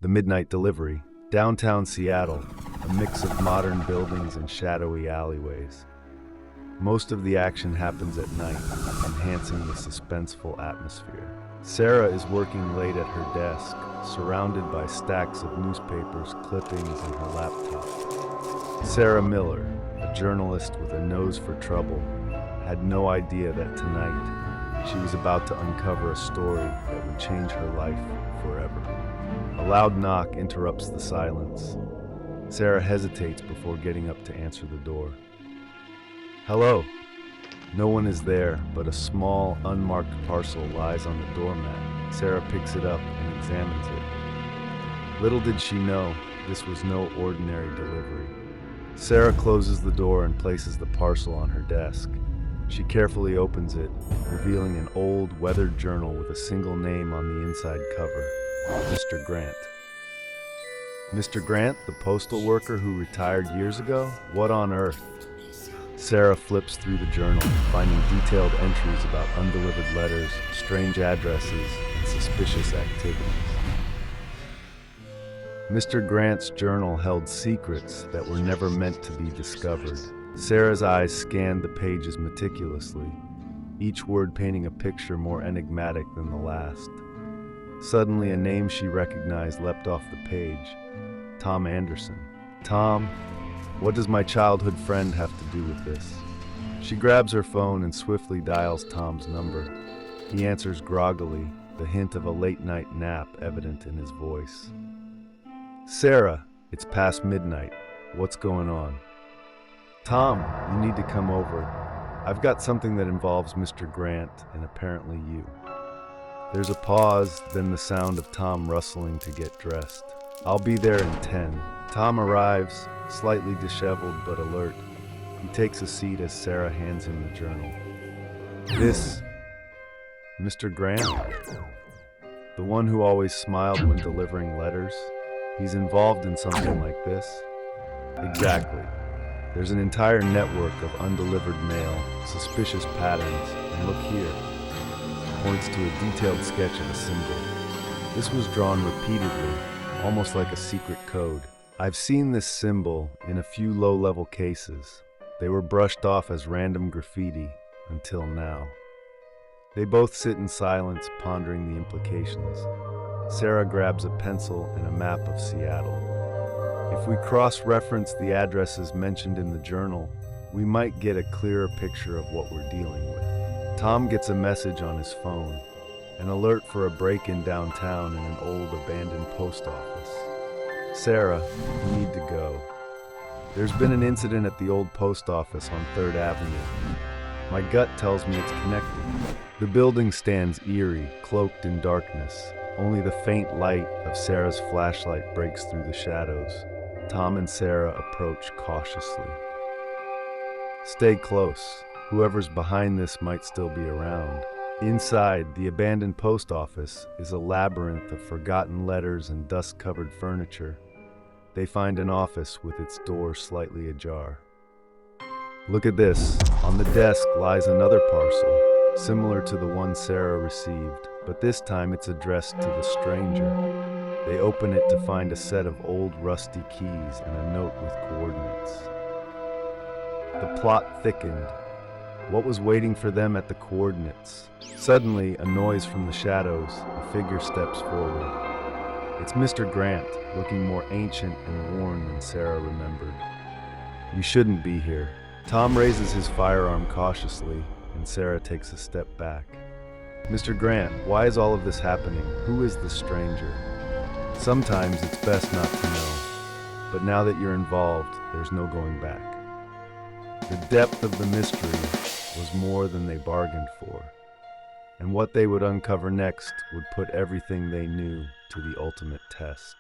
The Midnight Delivery, downtown Seattle, a mix of modern buildings and shadowy alleyways. Most of the action happens at night, enhancing the suspenseful atmosphere. Sarah is working late at her desk, surrounded by stacks of newspapers, clippings, and her laptop. Sarah Miller, a journalist with a nose for trouble, had no idea that tonight she was about to uncover a story that would change her life forever. A loud knock interrupts the silence. Sarah hesitates before getting up to answer the door. Hello. No one is there, but a small, unmarked parcel lies on the doormat. Sarah picks it up and examines it. Little did she know, this was no ordinary delivery. Sarah closes the door and places the parcel on her desk. She carefully opens it, revealing an old, weathered journal with a single name on the inside cover, Mr. Grant. Mr. Grant, the postal worker who retired years ago? What on earth? Sarah flips through the journal, finding detailed entries about undelivered letters, strange addresses, and suspicious activities. Mr. Grant's journal held secrets that were never meant to be discovered. Sarah's eyes scanned the pages meticulously, each word painting a picture more enigmatic than the last. Suddenly, a name she recognized leapt off the page. Tom Anderson. Tom, what does my childhood friend have to do with this? She grabs her phone and swiftly dials Tom's number. He answers groggily, the hint of a late-night nap evident in his voice. Sarah, it's past midnight. What's going on? Tom, you need to come over. I've got something that involves Mr. Grant and apparently you. There's a pause, then the sound of Tom rustling to get dressed. I'll be there in 10. Tom arrives, slightly disheveled but alert. He takes a seat as Sarah hands him the journal. This, Mr. Grant? The one who always smiled when delivering letters? He's involved in something like this? Exactly. There's an entire network of undelivered mail, suspicious patterns, and look here. Points to a detailed sketch of a symbol. This was drawn repeatedly, almost like a secret code. I've seen this symbol in a few low-level cases. They were brushed off as random graffiti until now. They both sit in silence, pondering the implications. Sarah grabs a pencil and a map of Seattle. If we cross-reference the addresses mentioned in the journal, we might get a clearer picture of what we're dealing with. Tom gets a message on his phone, an alert for a break-in downtown in an old abandoned post office. Sarah, you need to go. There's been an incident at the old post office on 3rd Avenue. My gut tells me it's connected. The building stands eerie, cloaked in darkness. Only the faint light of Sarah's flashlight breaks through the shadows. Tom and Sarah approach cautiously. Stay close. Whoever's behind this might still be around. Inside, the abandoned post office is a labyrinth of forgotten letters and dust-covered furniture. They find an office with its door slightly ajar. Look at this. On the desk lies another parcel, similar to the one Sarah received, but this time it's addressed to the stranger. They open it to find a set of old rusty keys and a note with coordinates. The plot thickened. What was waiting for them at the coordinates? Suddenly, a noise from the shadows. A figure steps forward. It's Mr. Grant, looking more ancient and worn than Sarah remembered. You shouldn't be here. Tom raises his firearm cautiously, and Sarah takes a step back. Mr. Grant, why is all of this happening? Who is the stranger? Sometimes it's best not to know, but now that you're involved, there's no going back. The depth of the mystery was more than they bargained for, and what they would uncover next would put everything they knew to the ultimate test.